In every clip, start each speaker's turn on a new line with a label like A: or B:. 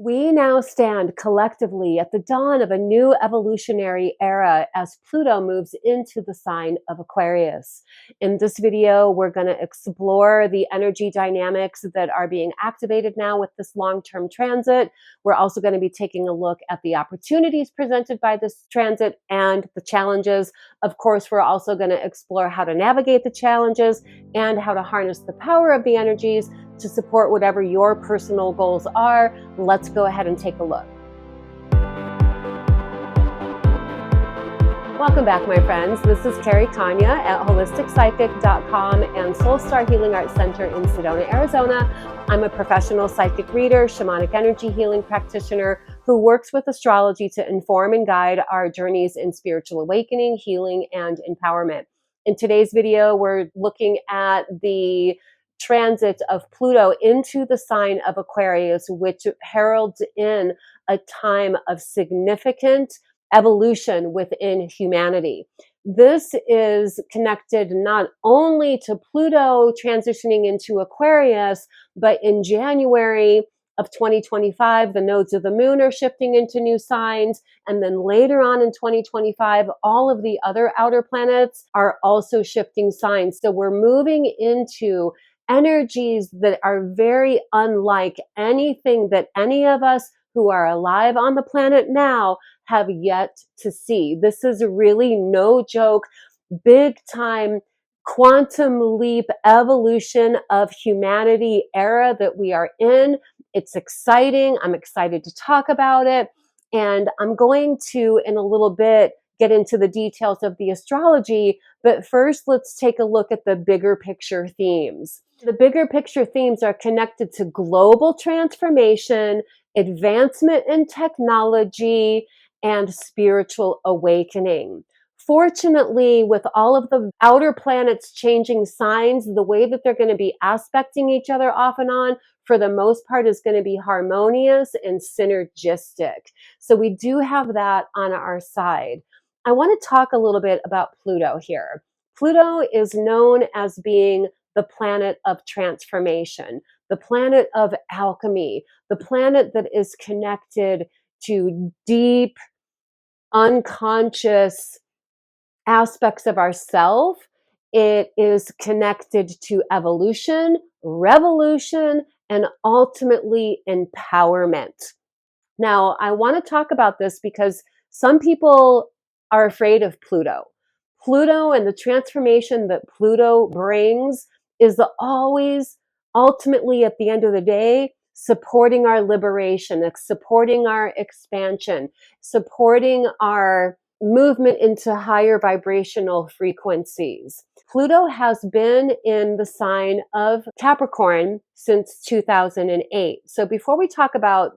A: We now stand collectively at the dawn of a new evolutionary era as Pluto moves into the sign of Aquarius. In this video, we're going to explore the energy dynamics that are being activated now with this long-term transit. We're also going to be taking a look at the opportunities presented by this transit and the challenges. Of course, we're also going to explore how to navigate the challenges and how to harness the power of the energies to support whatever your personal goals are. Let's go ahead and take a look. Welcome back, my friends. This is Carrie Konyha at holisticspsychic.com and Soul Star Healing Arts Center in Sedona, Arizona. I'm a professional psychic reader, shamanic energy healing practitioner who works with astrology to inform and guide our journeys in spiritual awakening, healing, and empowerment. In today's video, we're looking at the transit of Pluto into the sign of Aquarius, which heralds in a time of significant evolution within humanity. This is connected not only to Pluto transitioning into Aquarius, but in January of 2025, the nodes of the moon are shifting into new signs. And then later on in 2025, all of the other outer planets are also shifting signs. So we're moving into energies that are very unlike anything that any of us who are alive on the planet now have yet to see. This is really no joke, big time quantum leap evolution of humanity era that we are in. It's exciting. I'm excited to talk about it. And I'm going to, in a little bit, get into the details of the astrology. But first, let's take a look at the bigger picture themes. The bigger picture themes are connected to global transformation, advancement in technology, and spiritual awakening. Fortunately, with all of the outer planets changing signs, the way that they're going to be aspecting each other off and on, for the most part, is going to be harmonious and synergistic. So we do have that on our side. I want to talk a little bit about Pluto here. Pluto is known as being the planet of transformation, the planet of alchemy, the planet that is connected to deep, unconscious aspects of ourself. It is connected to evolution, revolution, and ultimately empowerment. Now, I want to talk about this because some people are afraid of Pluto. Pluto and the transformation that Pluto brings is always ultimately at the end of the day supporting our liberation, supporting our expansion, supporting our movement into higher vibrational frequencies. Pluto has been in the sign of Capricorn since 2008. So before we talk about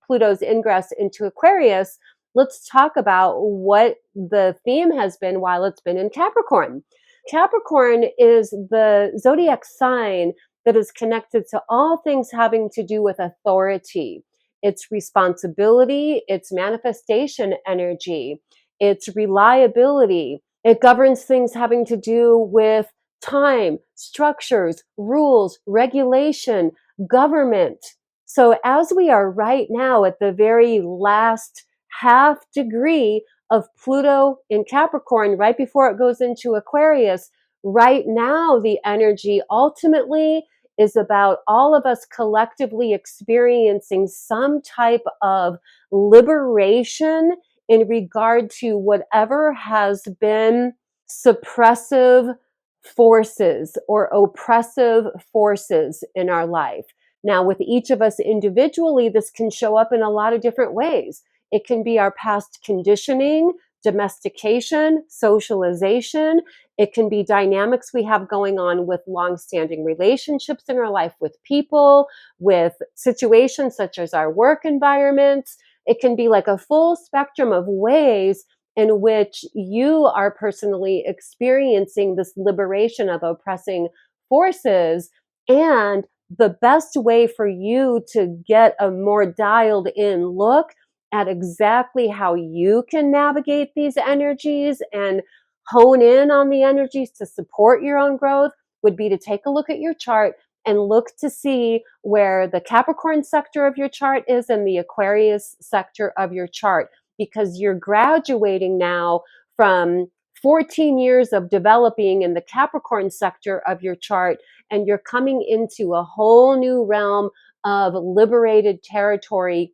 A: Pluto's ingress into Aquarius, let's talk about what the theme has been while it's been in Capricorn. Capricorn is the zodiac sign that is connected to all things having to do with authority. It's responsibility, it's manifestation energy, it's reliability. It governs things having to do with time, structures, rules, regulation, government. So as we are right now at the very last half degree of Pluto in Capricorn, right before it goes into Aquarius, right now the energy ultimately is about all of us collectively experiencing some type of liberation in regard to whatever has been suppressive forces or oppressive forces in our life. Now, with each of us individually, this can show up in a lot of different ways. It can be our past conditioning, domestication, socialization. It can be dynamics we have going on with long-standing relationships in our life with people, with situations such as our work environments. It can be like a full spectrum of ways in which you are personally experiencing this liberation of oppressing forces. And the best way for you to get a more dialed in look at exactly how you can navigate these energies and hone in on the energies to support your own growth would be to take a look at your chart and look to see where the Capricorn sector of your chart is and the Aquarius sector of your chart, because you're graduating now from 14 years of developing in the Capricorn sector of your chart, and you're coming into a whole new realm of liberated territory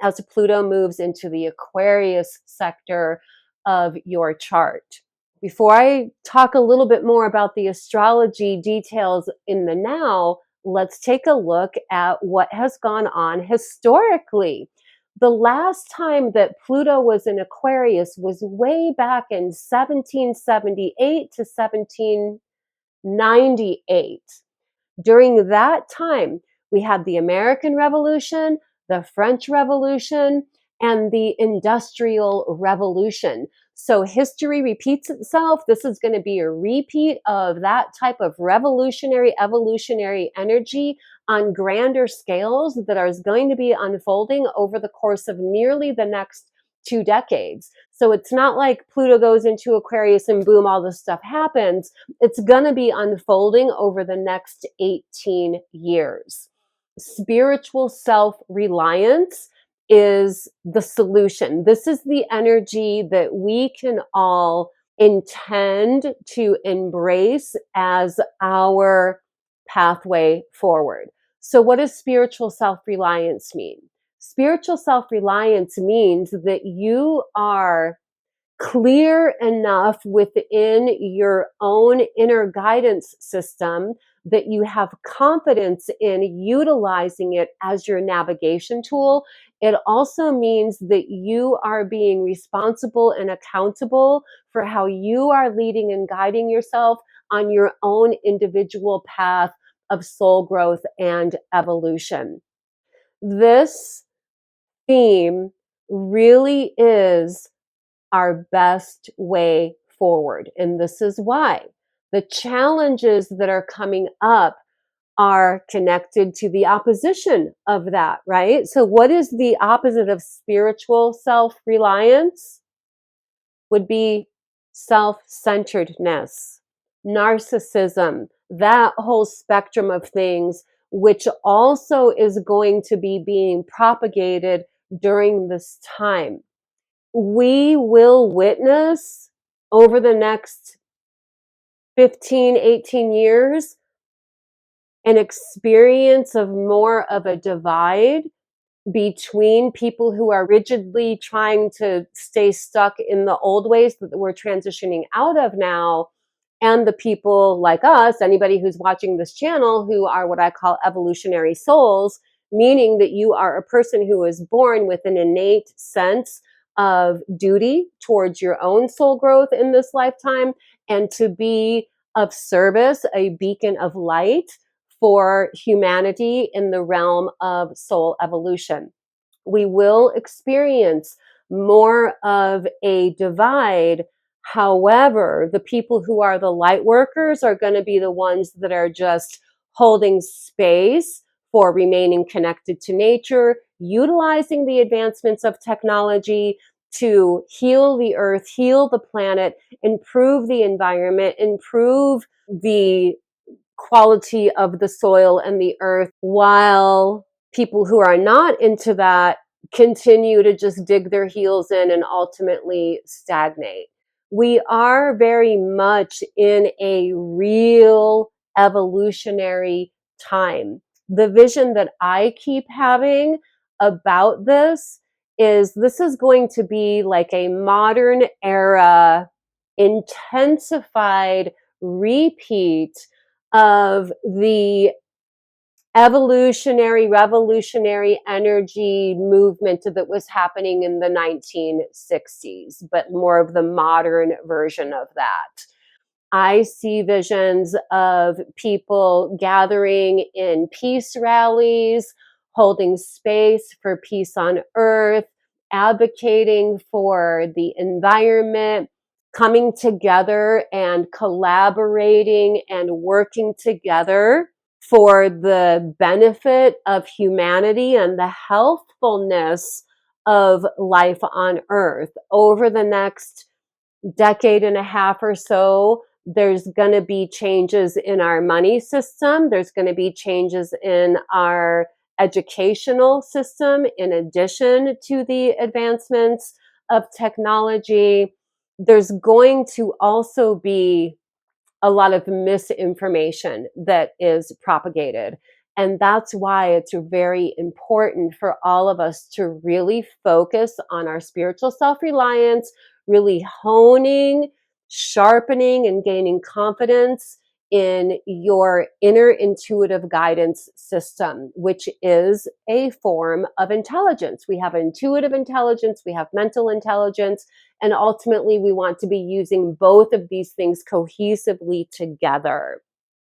A: as Pluto moves into the Aquarius sector of your chart. Before I talk a little bit more about the astrology details in the now, let's take a look at what has gone on historically. The last time that Pluto was in Aquarius was way back in 1778 to 1798. During that time, we had the American Revolution, the French Revolution, and the Industrial Revolution. So history repeats itself. This is going to be a repeat of that type of revolutionary, evolutionary energy on grander scales that is going to be unfolding over the course of nearly the next 2 decades. So it's not like Pluto goes into Aquarius and boom, all this stuff happens. It's going to be unfolding over the next 18 years. Spiritual self-reliance is the solution. This is the energy that we can all intend to embrace as our pathway forward. So what does spiritual self-reliance mean? Spiritual self-reliance means that you are clear enough within your own inner guidance system that you have confidence in utilizing it as your navigation tool. It also means that you are being responsible and accountable for how you are leading and guiding yourself on your own individual path of soul growth and evolution. This theme really is our best way forward. And this is why the challenges that are coming up are connected to the opposition of that, right? So what is the opposite of spiritual self-reliance? Would be self-centeredness, narcissism, that whole spectrum of things, which also is going to be being propagated during this time. We will witness over the next 15, 18 years an experience of more of a divide between people who are rigidly trying to stay stuck in the old ways that we're transitioning out of now, and the people like us, anybody who's watching this channel, who are what I call evolutionary souls, meaning that you are a person who is born with an innate sense of duty towards your own soul growth in this lifetime, and to be of service, a beacon of light for humanity in the realm of soul evolution. We will experience more of a divide. However, the people who are the light workers are going to be the ones that are just holding space for remaining connected to nature, utilizing the advancements of technology to heal the earth, heal the planet, improve the environment, improve the quality of the soil and the earth, while people who are not into that continue to just dig their heels in and ultimately stagnate. We are very much in a real evolutionary time. The vision that I keep having about this is going to be like a modern era intensified repeat of the evolutionary, revolutionary energy movement that was happening in the 1960s, but more of the modern version of that. I see visions of people gathering in peace rallies, holding space for peace on earth, advocating for the environment, coming together and collaborating and working together for the benefit of humanity and the healthfulness of life on earth over the next decade and a half or so. There's going to be changes in our money system. There's going to be changes in our educational system in addition to the advancements of technology. There's going to also be a lot of misinformation that is propagated. And that's why it's very important for all of us to really focus on our spiritual self-reliance, really honing, sharpening, and gaining confidence in your inner intuitive guidance system, which is a form of intelligence. We have intuitive intelligence, we have mental intelligence, and ultimately we want to be using both of these things cohesively together.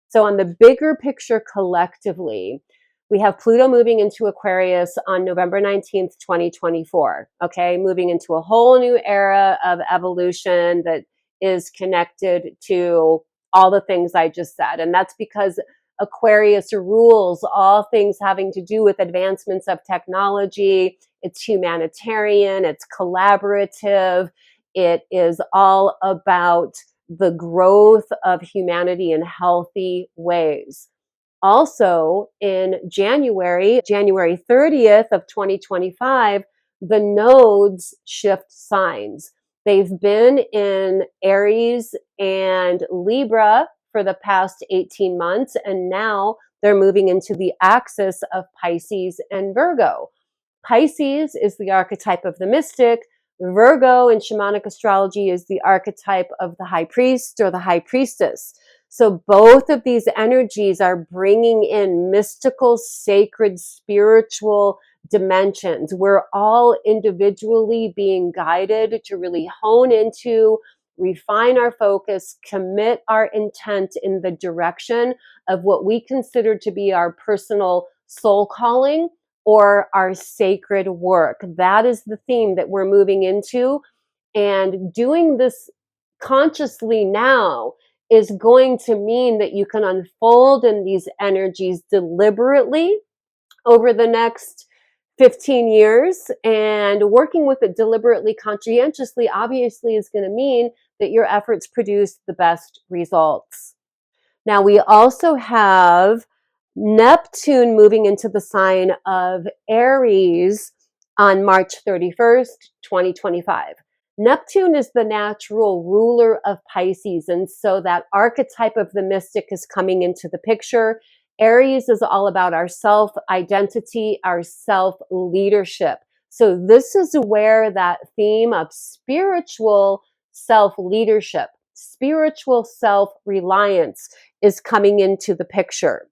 A: So on the bigger picture collectively, we have Pluto moving into Aquarius on November 19th, 2024. Okay, moving into a whole new era of evolution that is connected to all the things I just said. And that's because Aquarius rules all things having to do with advancements of technology. It's humanitarian, it's collaborative, it is all about the growth of humanity in healthy ways. Also in January 30th of 2025, the nodes shift signs. They've been in Aries and Libra for the past 18 months, and now they're moving into the axis of Pisces and Virgo. Pisces is the archetype of the mystic. Virgo in shamanic astrology is the archetype of the high priest or the high priestess. So both of these energies are bringing in mystical, sacred, spiritual dimensions. We're all individually being guided to really hone into, refine our focus, commit our intent in the direction of what we consider to be our personal soul calling or our sacred work. That is the theme that we're moving into. And doing this consciously now is going to mean that you can unfold in these energies deliberately over the next 15 years. And working with it deliberately, conscientiously, obviously is going to mean that your efforts produce the best results. Now, we also have Neptune moving into the sign of Aries on March 31st, 2025. Neptune is the natural ruler of Pisces, and so that archetype of the mystic is coming into the picture. Aries is all about our self-identity, our self-leadership. So this is where that theme of spiritual self-leadership, spiritual self-reliance is coming into the picture.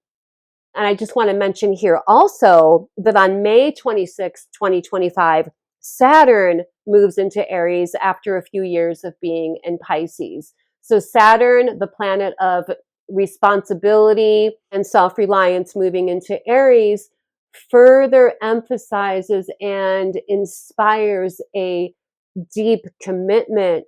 A: And I just want to mention here also that on May 26, 2025, Saturn moves into Aries after a few years of being in Pisces. So Saturn, the planet of responsibility and self-reliance, moving into Aries, further emphasizes and inspires a deep commitment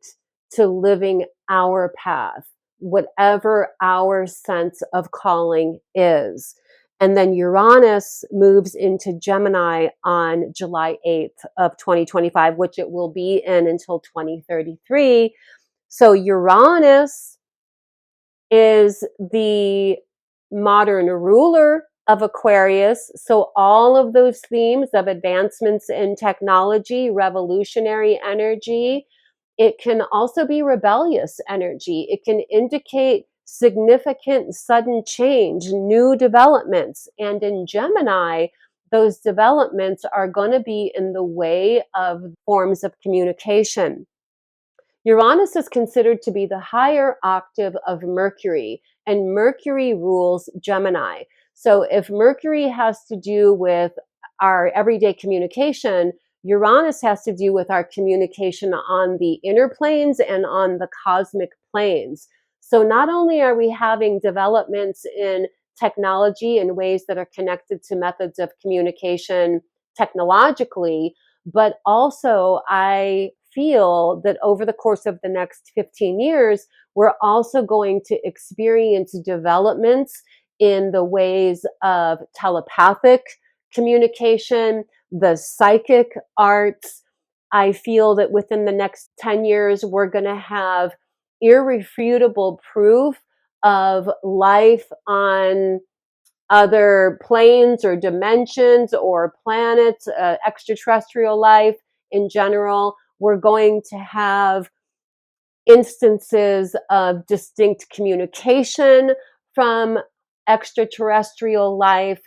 A: to living our path, whatever our sense of calling is. And then Uranus moves into Gemini on July 8th of 2025, which it will be in until 2033. So Uranus is the modern ruler of Aquarius. So all of those themes of advancements in technology, revolutionary energy, it can also be rebellious energy. It can indicate significant sudden change, new developments. And in Gemini, those developments are going to be in the way of forms of communication. Uranus is considered to be the higher octave of Mercury, and Mercury rules Gemini. So if Mercury has to do with our everyday communication, Uranus has to do with our communication on the inner planes and on the cosmic planes. So not only are we having developments in technology in ways that are connected to methods of communication technologically, but also I feel that over the course of the next 15 years, we're also going to experience developments in the ways of telepathic communication, the psychic arts. I feel that within the next 10 years, we're going to have irrefutable proof of life on other planes or dimensions or planets, extraterrestrial life in general. We're going to have instances of distinct communication from extraterrestrial life,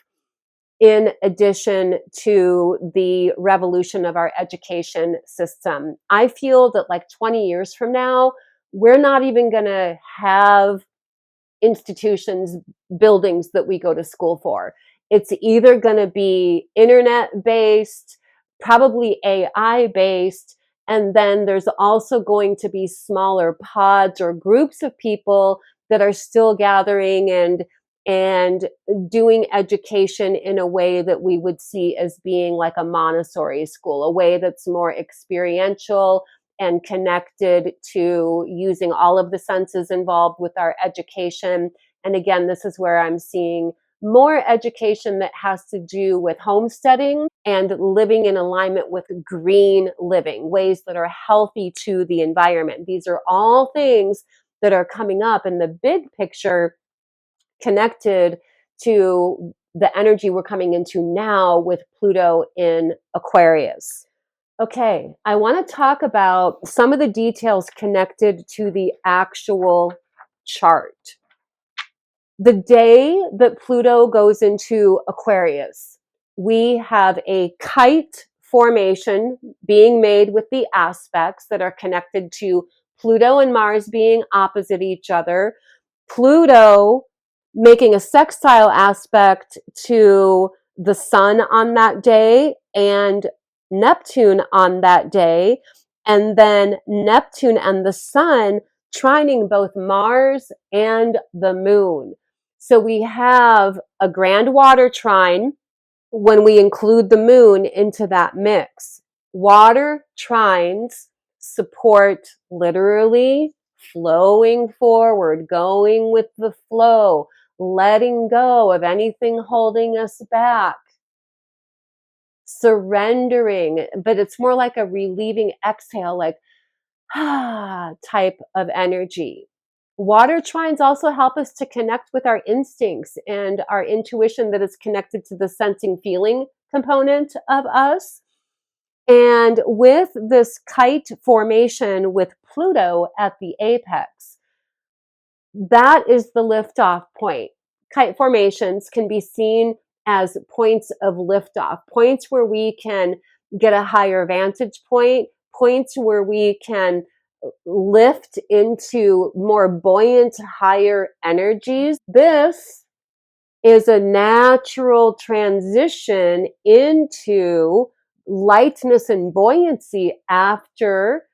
A: in addition to the revolution of our education system. I feel that like 20 years from now, we're not even going to have institutions, buildings that we go to school for. It's either going to be internet based, probably AI based, and then there's also going to be smaller pods or groups of people that are still gathering and doing education in a way that we would see as being like a Montessori school, a way that's more experiential and connected to using all of the senses involved with our education. And again, this is where I'm seeing more education that has to do with homesteading and living in alignment with green living, ways that are healthy to the environment. These are all things that are coming up in the big picture, connected to the energy we're coming into now with Pluto in Aquarius. Okay, I want to talk about some of the details connected to the actual chart. The day that Pluto goes into Aquarius, we have a kite formation being made with the aspects that are connected to Pluto and Mars being opposite each other, Pluto making a sextile aspect to the sun on that day and Neptune on that day, and then Neptune and the sun trining both Mars and the moon. So we have a grand water trine when we include the moon into that mix. Water trines support literally flowing forward, going with the flow, letting go of anything holding us back, surrendering, but it's more like a relieving exhale, like type of energy. Water trines also help us to connect with our instincts and our intuition that is connected to the sensing feeling component of us. And with this kite formation with Pluto at the apex, that is the liftoff point. Kite formations can be seen as points of liftoff, points where we can get a higher vantage point, points where we can lift into more buoyant, higher energies. This is a natural transition into lightness and buoyancy after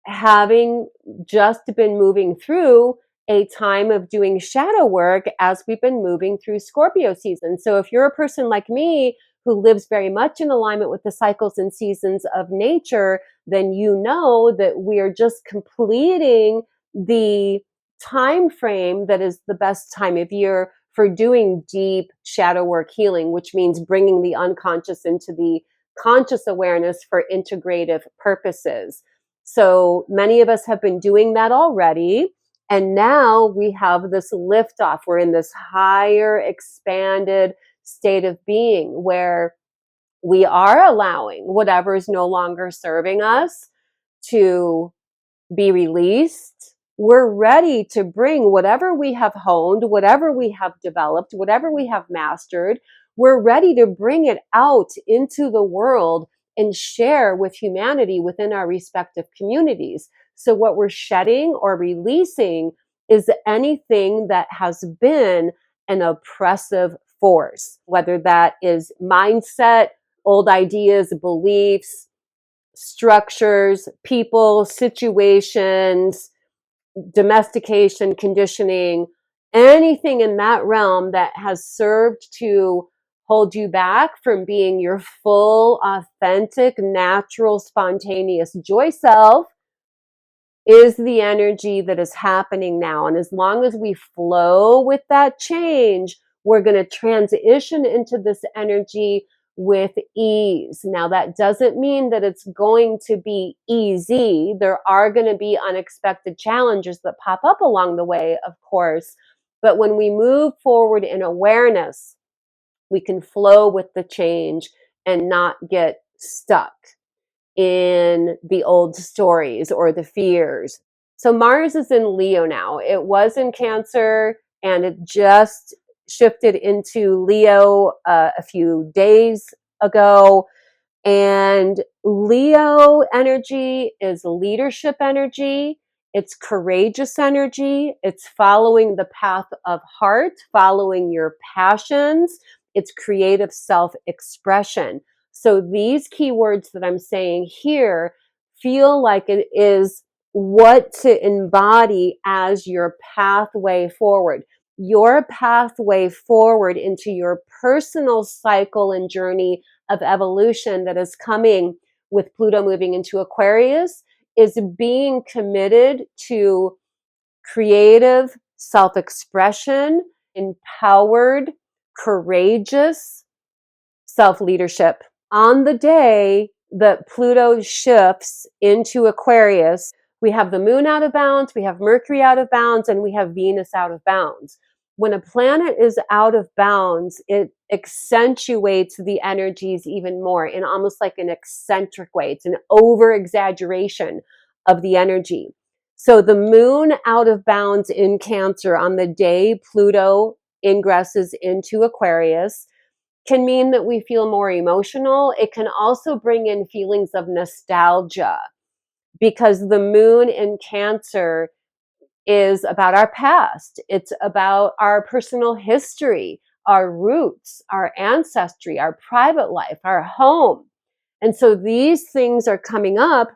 A: having just been moving through a time of doing shadow work as we've been moving through Scorpio season. So if you're a person like me who lives very much in alignment with the cycles and seasons of nature, then you know that we are just completing the time frame that is the best time of year for doing deep shadow work healing, which means bringing the unconscious into the conscious awareness for integrative purposes. So many of us have been doing that already. And now we have this liftoff. We're in this higher, expanded state of being where we are allowing whatever is no longer serving us to be released. We're ready to bring whatever we have honed, whatever we have developed, whatever we have mastered. We're ready to bring it out into the world and share with humanity within our respective communities. So what we're shedding or releasing is anything that has been an oppressive force, whether that is mindset, old ideas, beliefs, structures, people, situations, domestication, conditioning, anything in that realm that has served to hold you back from being your full, authentic, natural, spontaneous joy self is the energy that is happening now. And as long as we flow with that change, we're going to transition into this energy with ease. Now, that doesn't mean that it's going to be easy. There are going to be unexpected challenges that pop up along the way, of course. But when we move forward in awareness, we can flow with the change and not get stuck in the old stories or the fears. So Mars is in Leo now. It was in Cancer and it just shifted into Leo a few days ago. And Leo energy is leadership energy. It's courageous energy. It's following the path of heart, following your passions. It's creative self-expression. So these keywords that I'm saying here feel like it is what to embody as your pathway forward. Your pathway forward into your personal cycle and journey of evolution that is coming with Pluto moving into Aquarius is being committed to creative self-expression, empowered, courageous self-leadership. On the day that Pluto shifts into Aquarius, we have the moon out of bounds, we have Mercury out of bounds, and we have Venus out of bounds. When a planet is out of bounds, it accentuates the energies even more in almost like an eccentric way. It's an over exaggeration of the energy. So the moon out of bounds in Cancer on the day Pluto ingresses into Aquarius can mean that we feel more emotional. It can also bring in feelings of nostalgia because the moon in Cancer is about our past. It's about our personal history, our roots, our ancestry, our private life, our home. And so these things are coming up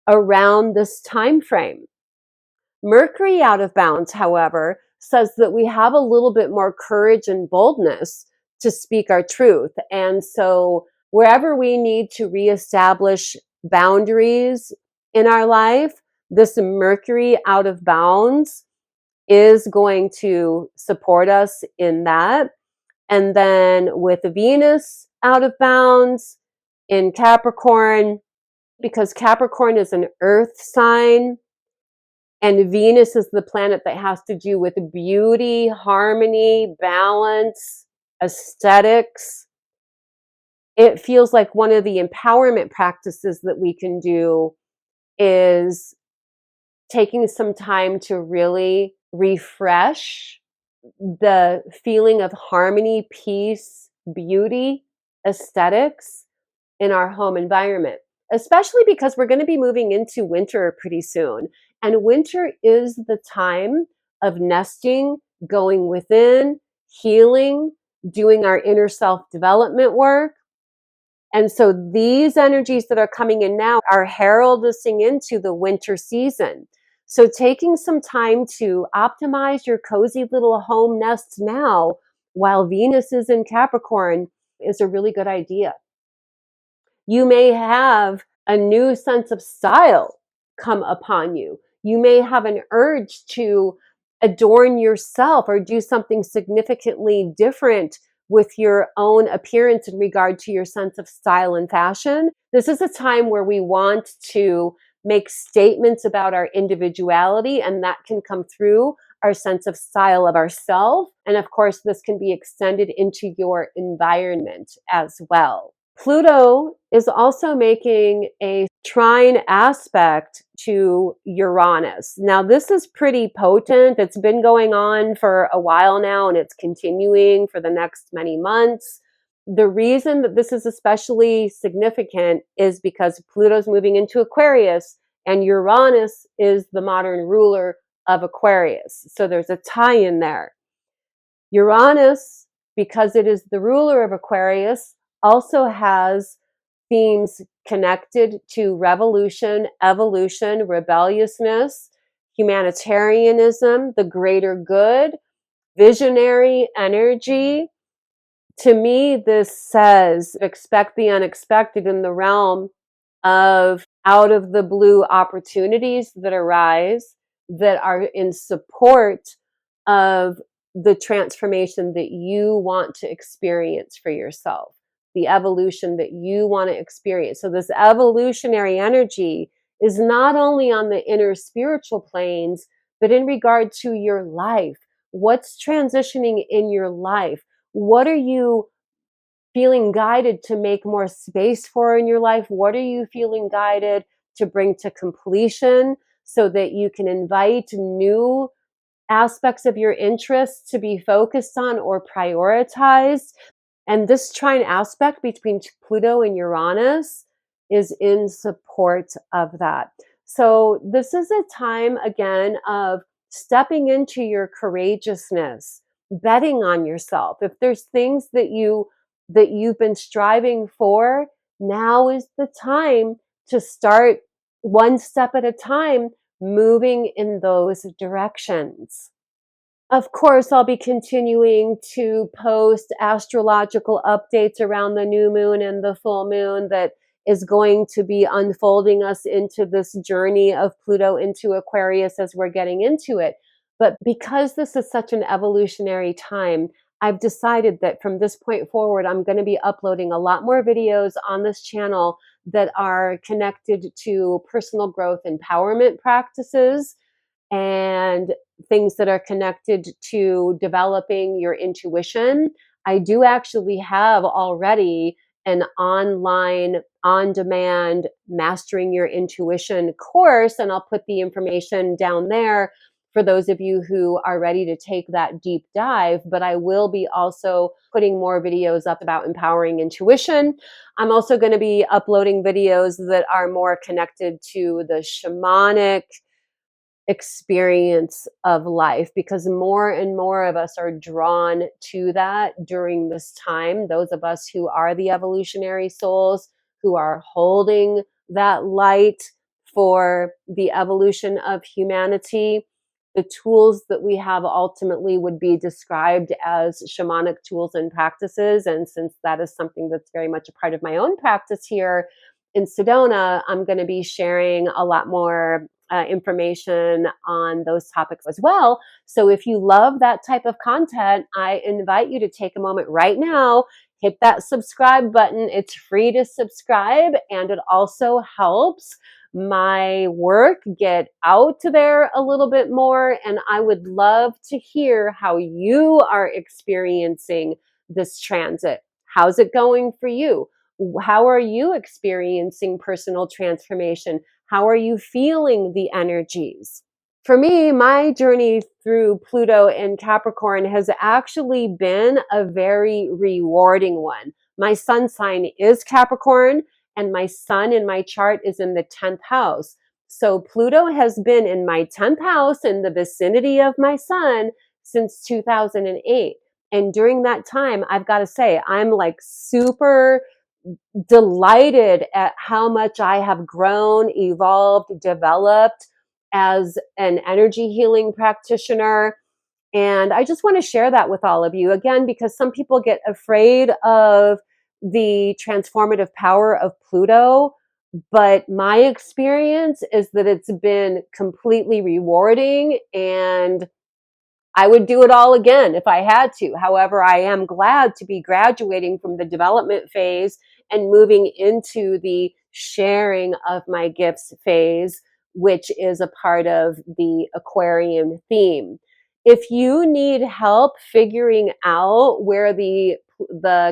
A: around this time frame. Mercury out of bounds, however, says that we have a little bit more courage and boldness to speak our truth. And so wherever we need to reestablish boundaries in our life, this Mercury out of bounds is going to support us in that. And then with Venus out of bounds in Capricorn, because Capricorn is an earth sign, and Venus is the planet that has to do with beauty, harmony, balance, aesthetics. It feels like one of the empowerment practices that we can do is taking some time to really refresh the feeling of harmony, peace, beauty, aesthetics in our home environment, especially because we're going to be moving into winter pretty soon. And winter is the time of nesting, going within, healing, doing our inner self-development work. And so these energies that are coming in now are heralding into the winter season. So taking some time to optimize your cozy little home nest now while Venus is in Capricorn is a really good idea. You may have a new sense of style come upon you. You may have an urge to adorn yourself or do something significantly different with your own appearance in regard to your sense of style and fashion. This is a time where we want to make statements about our individuality, and that can come through our sense of style of ourselves. And of course, this can be extended into your environment as well. Pluto is also making a trine aspect to Uranus. Now, this is pretty potent. It's been going on for a while now, and it's continuing for the next many months. The reason that this is especially significant is because Pluto's moving into Aquarius, and Uranus is the modern ruler of Aquarius. So there's a tie in there. Uranus, because it is the ruler of Aquarius, also has themes connected to revolution, evolution, rebelliousness, humanitarianism, the greater good, visionary energy. To me, this says expect the unexpected in the realm of out of the blue opportunities that arise that are in support of the transformation that you want to experience for yourself. the evolution that you want to experience. So this evolutionary energy is not only on the inner spiritual planes, but in regard to your life. What's transitioning in your life? What are you feeling guided to make more space for in your life? What are you feeling guided to bring to completion so that you can invite new aspects of your interests to be focused on or prioritized? And this trine aspect between Pluto and Uranus is in support of that. So this is a time, again, of stepping into your courageousness, betting on yourself. If there's things that you've been striving for, now is the time to start one step at a time, moving in those directions. Of course, I'll be continuing to post astrological updates around the new moon and the full moon that is going to be unfolding us into this journey of Pluto into Aquarius as we're getting into it. But because this is such an evolutionary time, I've decided that from this point forward, I'm going to be uploading a lot more videos on this channel that are connected to personal growth empowerment practices and things that are connected to developing your intuition. I do actually have already an online, on-demand Mastering Your Intuition course, and I'll put the information down there for those of you who are ready to take that deep dive. But I will be also putting more videos up about empowering intuition. I'm also going to be uploading videos that are more connected to the shamanic experience of life, because more and more of us are drawn to that during this time. Those of us who are the evolutionary souls, who are holding that light for the evolution of humanity, the tools that we have ultimately would be described as shamanic tools and practices. And since that is something that's very much a part of my own practice here in Sedona, I'm going to be sharing a lot more information on those topics as well. So if you love that type of content, I invite you to take a moment right now, hit that subscribe button. It's free to subscribe, and it also helps my work get out there a little bit more. And I would love to hear how you are experiencing this transit. How's it going for you? How are you experiencing personal transformation? How are you feeling the energies? For me, my journey through Pluto and Capricorn has actually been a very rewarding one. My sun sign is Capricorn, and my sun in my chart is in the 10th house. So Pluto has been in my 10th house in the vicinity of my sun since 2008. And during that time, I've got to say, I'm like super delighted at how much I have grown, evolved, developed as an energy healing practitioner. And I just want to share that with all of you, again, because some people get afraid of the transformative power of Pluto. But my experience is that it's been completely rewarding, and I would do it all again if I had to. However, I am glad to be graduating from the development phase and moving into the sharing of my gifts phase, which is a part of the Aquarian theme. If you need help figuring out where the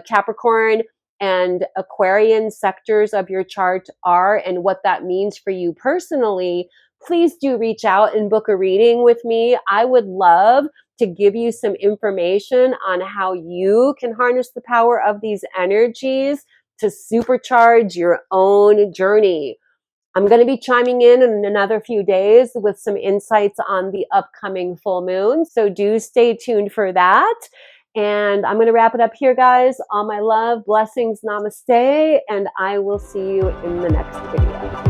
A: Capricorn and Aquarian sectors of your chart are and what that means for you personally, please do reach out and book a reading with me. I would love to give you some information on how you can harness the power of these energies to supercharge your own journey. I'm going to be chiming in another few days with some insights on the upcoming full moon. So do stay tuned for that. And I'm going to wrap it up here, guys. All my love, blessings, namaste, and I will see you in the next video.